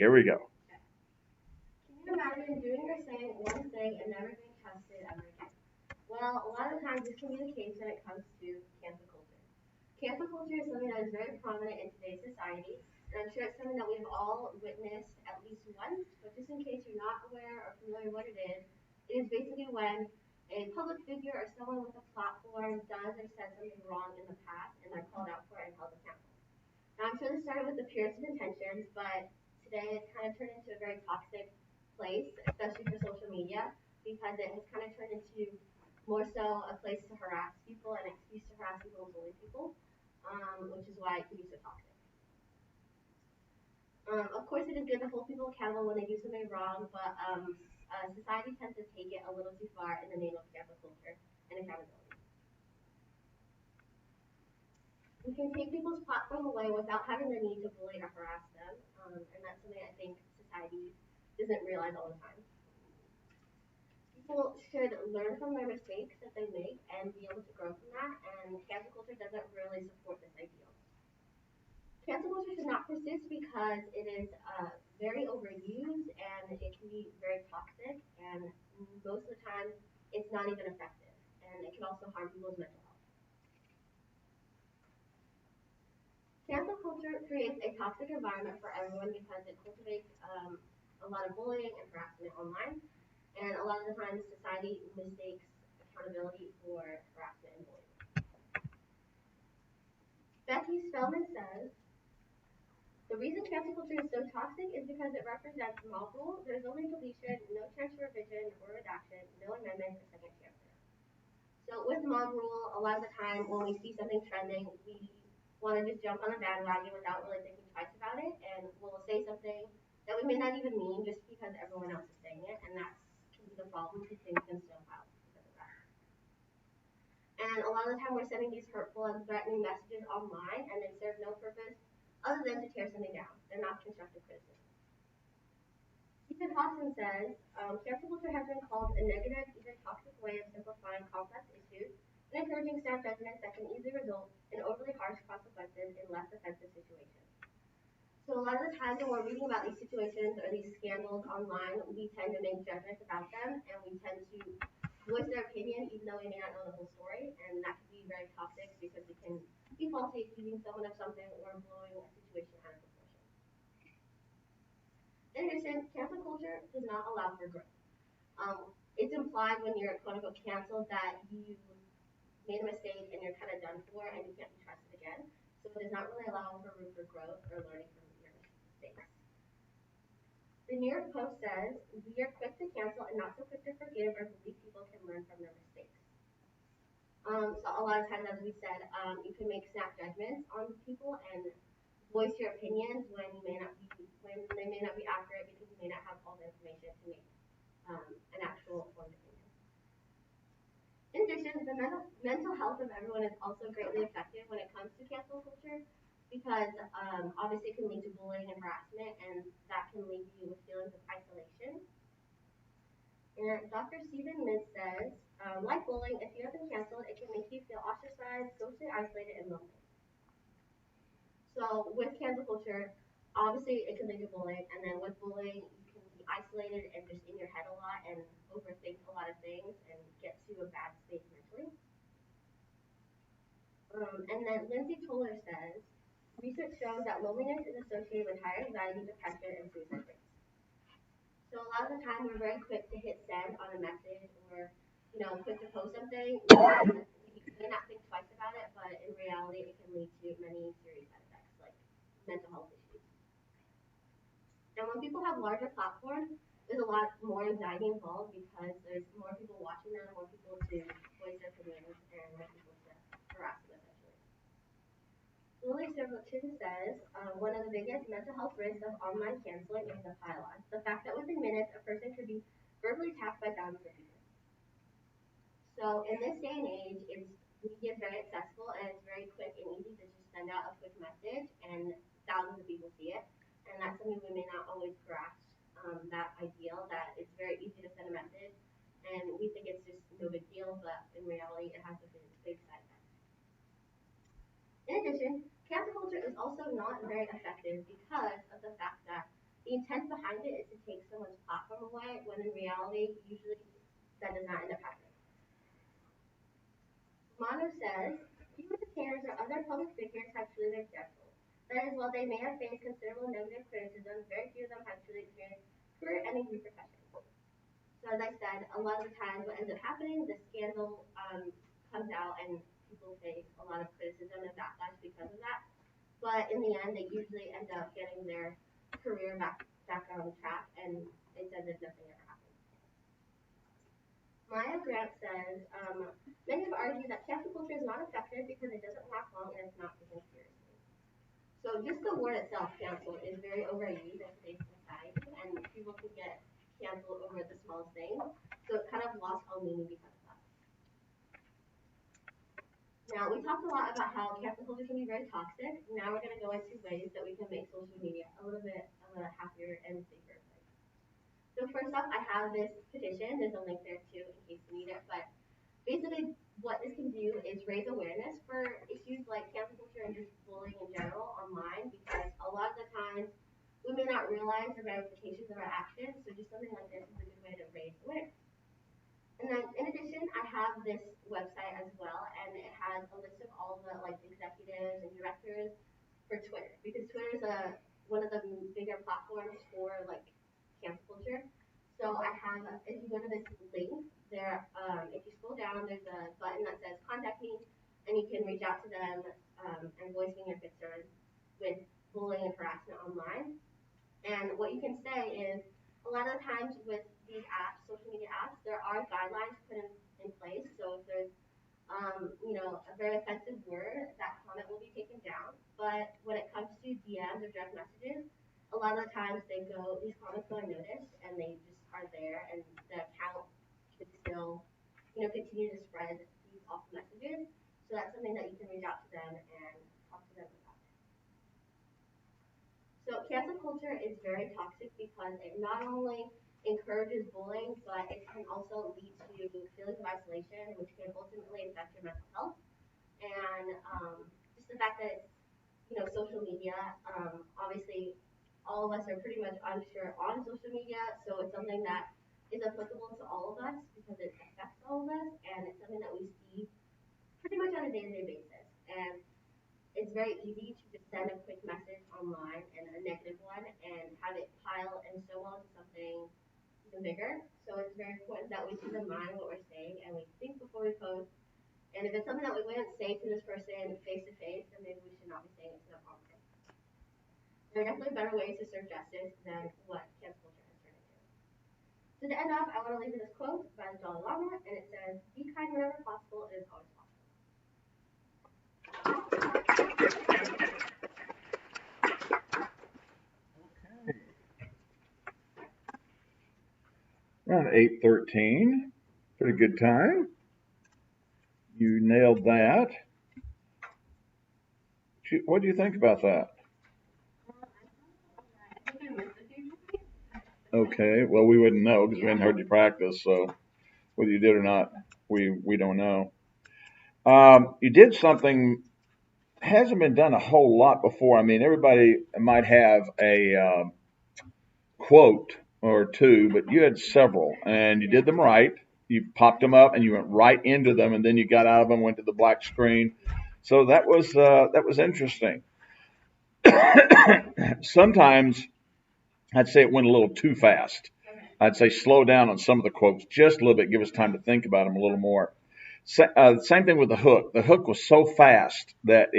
Here we go. Can you imagine doing or saying one thing and never being trusted ever again? Well, a lot of times this can be the case when it comes to cancel culture. Cancel culture is something that is very prominent in today's society, and I'm sure it's something that we've all witnessed at least once, but just in case you're not aware or familiar what it is basically when a public figure or someone with a platform does or says something wrong in the past and they're called out for it and held accountable. Now, I'm sure this started with the purest of intentions, but today it's kind of turned into a very toxic place, especially for social media, because it has kind of turned into more so a place to harass people and an excuse to harass people and bully people, which is why it can be so toxic. Of course, it is good to hold people accountable when they do something wrong, but society tends to take it a little too far in the name of cancel culture and accountability. We can take people's platform away without having the need to bully or harass them, and that's something I think society doesn't realize all the time. People should learn from their mistakes that they make and be able to grow from that, and cancel culture doesn't really support this ideal. Cancel culture should not persist because it is very overused and it can be very toxic, and most of the time it's not even effective, and it can also harm people's mental health. Cancel culture creates a toxic environment for everyone because it cultivates a lot of bullying and harassment online, and a lot of the times society mistakes accountability for harassment and bullying. Becky Spellman says, the reason cancel culture is so toxic is because it represents mob rule. There's only deletion, no chance for revision or redaction, no amendment or second chances. So with mob rule, a lot of the time when we see something trending, we want to just jump on a bandwagon without really thinking twice about it, and we'll say something that we may not even mean just because everyone else is saying it, and that can be the problem because things can snowball because of that. And a lot of the time we're sending these hurtful and threatening messages online, and they serve no purpose other than to tear something down. They're not constructive criticism. Stephen Hawson says, cancel culture has been called a negative, even toxic way of simplifying complex issues and encouraging snap judgments that can easily result in overly harsh consequences in less offensive situations. So a lot of the times when we're reading about these situations or these scandals online, we tend to make judgments about them, and we tend to voice their opinion even though we may not know the whole story, and that can be very toxic because we can be falsely accusing someone of something or blowing a situation out of proportion. In addition, cancel culture does not allow for growth. It's implied when you're quote unquote canceled that you made a mistake and you're kind of done for and you can't be trusted again. So it does not really allow for room for growth or learning from your mistakes. The New York Post says, we are quick to cancel and not so quick to forgive or believe people can learn from their mistakes. So a lot of times, as we said, you can make snap judgments on people and voice your opinions when they may not be accurate because you may not have all the information to make an actual informed opinion. In addition, the mental health of everyone is also greatly affected when it comes to cancel culture because obviously it can lead to bullying and harassment, and that can leave you with feelings of isolation. And Dr. Stephen Mintz says, like bullying, if you have been canceled, it can make you feel ostracized, socially isolated, and lonely. So with cancel culture, obviously it can lead to bullying, and then with bullying, you can be isolated and just in your head a lot and overthink a lot of things and get to a bad state mentally. And then Lindsay Toller says, research shows that loneliness is associated with higher anxiety, depression, and suicide rates. So a lot of the time we're very quick to hit send on a message or, quick to post something. You may not think twice about it, but in reality it can lead to many serious side effects like mental health issues. And when people have larger platforms, there's a lot more anxiety involved because there's more people watching them, more people to voice their opinions, and more people to harass them essentially. Lily Servotin says, one of the biggest mental health risks of online canceling is the pile-on. The fact that within minutes, a person could be verbally attacked by thousands of people. So in this day and age, media is very accessible and it's very quick and easy to just send out a quick message and thousands of people see it. And that's something we may not always grasp, that ideal that it's very easy to send a message and we think it's just no big deal, but in reality it has a big side effect. In addition, cancel culture is also not very effective because of the fact that the intent behind it is to take someone's platform away, when in reality, usually that does not end up happening. Mono says, few entertainers or other public figures have truly been canceled. That is, while they may have faced considerable negative criticism, very few of them have truly experienced career-ending repercussions. So as I said, a lot of the times what ends up happening, the scandal comes out and people face a lot of criticism and backlash because of that. But in the end, they usually end up getting their career back on track, and it's as if nothing ever happened. Maya Grant says, many have argued that cancel culture is not effective because it doesn't last long and it's not taken seriously. So just the word itself, cancel, is very overused in today's society, and people can get canceled over the smallest thing. So it kind of lost all meaning because of that. Now, we talked a lot about how cancel culture can be very toxic. Now we're going to go into ways that we can make social media a little bit of a happier and safer place. So first off, I have this petition. There's a link there too in case you need it. But basically, what this can do is raise awareness for issues like cancel culture and just bullying in general online, because a lot of the times we may not realize the ramifications of our actions. So just something like this is a good way to raise awareness. And then in addition, I have this website as well, and it has a list of all the executives and directors for Twitter, because Twitter is one of the bigger platforms for cancel culture. So I have, if you go to this link there, if you scroll down, there's a button that says contact me, and you can reach out to them and voicing your concerns with bullying and harassment online. And what you can say is, a lot of the times with these apps, social media apps, there are guidelines put in place. So if there's, a very offensive word, that comment will be taken down. But when it comes to DMs or direct messages, a lot of the times these comments go unnoticed, and they just are there, and the account can still, continue to spread these awful messages. So that's something that you can reach out to them and talk to them about. So cancel culture is very toxic because it not only encourages bullying, but it can also lead to feelings of isolation, which can ultimately affect your mental health. And just the fact that it's, social media, obviously all of us are pretty much, I'm sure, on social media, so it's something that is applicable to all of us because it affects all of us, and it's something that we see pretty much on a day-to-day basis. And it's very easy to just send a quick message online and a negative one and have it pile and snowball into something even bigger. So it's very important that we keep in mind what we're saying and we think before we post. And if it's something that we wouldn't say to this person face to face, then maybe we should not be saying it to them online. There are definitely better ways to serve justice than what cancel culture has turned into. So to end off, I want to leave you this quote by the Dalai Lama, and it says, "Be kind whenever possible, it is always possible." Around 8:13, pretty good time. You nailed that. What do you think about that? Okay, well, we wouldn't know because we hadn't heard you practice, so whether you did or not, we don't know. You did something hasn't been done a whole lot before. I mean, everybody might have a quote or two, but you had several, and you did them right. You popped them up, and you went right into them, and then you got out of them, went to the black screen. So that was interesting. Sometimes I'd say it went a little too fast. I'd say slow down on some of the quotes just a little bit, give us time to think about them a little more. Same thing with the hook. The hook was so fast that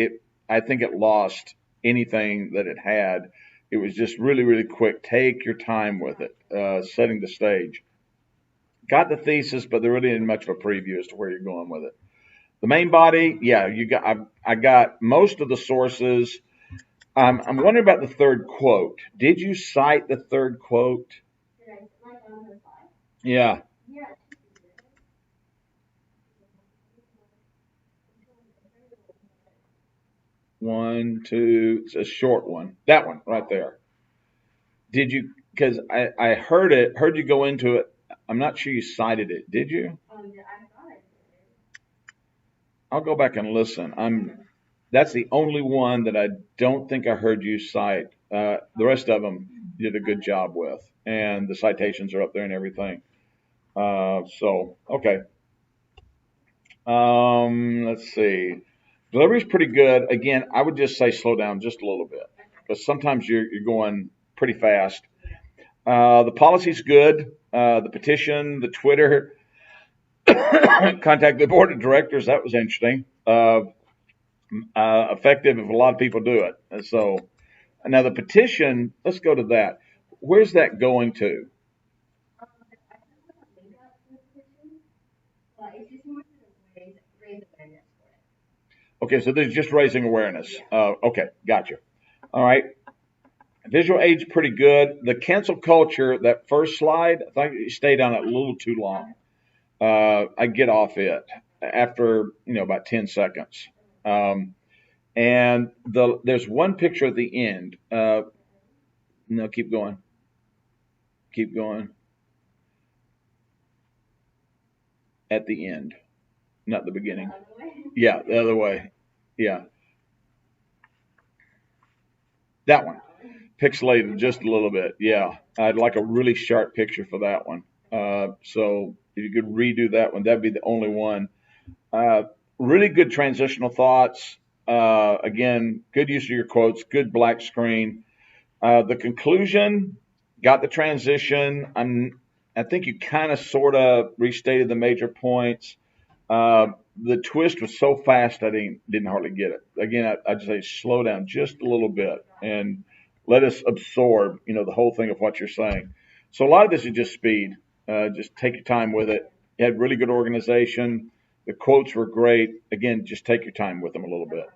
I think it lost anything that it had. It was just really, really quick. Take your time with it, setting the stage. Got the thesis, but there really isn't much of a preview as to where you're going with it. The main body, yeah, I got most of the sources. I'm wondering about the third quote. Did you cite the third quote? Yeah. One, two, it's a short one. That one right there. Did you? Because I heard you go into it. I'm not sure you cited it. Did you? I'll go back and listen. That's the only one that I don't think I heard you cite. The rest of them, did a good job with, and the citations are up there and everything. Okay. Let's see. Delivery's pretty good. Again, I would just say slow down just a little bit because sometimes you're going pretty fast. The policy's good. The petition, the Twitter, contact the board of directors. That was interesting. Effective if a lot of people do it. And so now the petition. Let's go to that. Where's that going to? Okay, so they're just raising awareness. Okay, gotcha. All right. Visual aid's pretty good. The cancel culture, that first slide, I think you stayed on it a little too long. I get off it after about 10 seconds. And there's one picture at the end. No, keep going. Keep going. At the end, not the beginning. Yeah, the other way. Yeah, that one. Pixelated just a little bit. Yeah, I'd like a really sharp picture for that one. So if you could redo that one, that'd be the only one. Really good transitional thoughts. Again, good use of your quotes, good black screen. The conclusion, got the transition. I think you kind of sort of restated the major points. The twist was so fast I didn't hardly get it. Again, I'd say slow down just a little bit and let us absorb, the whole thing of what you're saying. So a lot of this is just speed. Just take your time with it. You had really good organization. The quotes were great. Again, just take your time with them a little bit.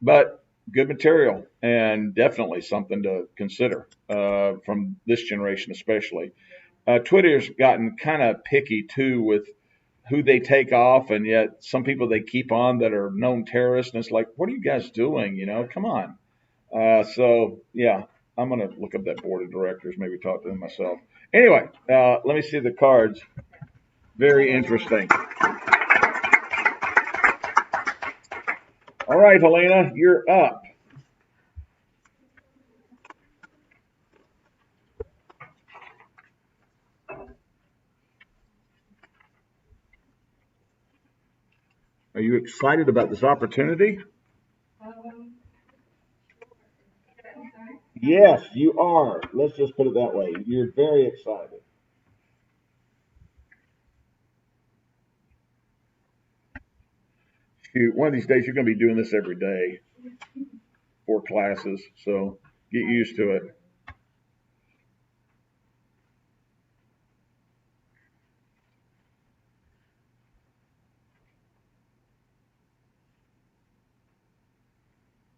But good material and definitely something to consider from this generation especially. Twitter's gotten kind of picky too with who they take off, and yet some people they keep on that are known terrorists, and it's like, what are you guys doing? Come on. So yeah, I'm gonna look up that board of directors, maybe talk to them myself. Anyway, let me see the cards. Very interesting. All right, Helena, you're up. Are you excited about this opportunity? Yes, you are. Let's just put it that way. You're very excited. Shoot, one of these days you're going to be doing this every day, 4 classes, so get used to it.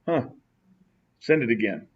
Huh. Send it again.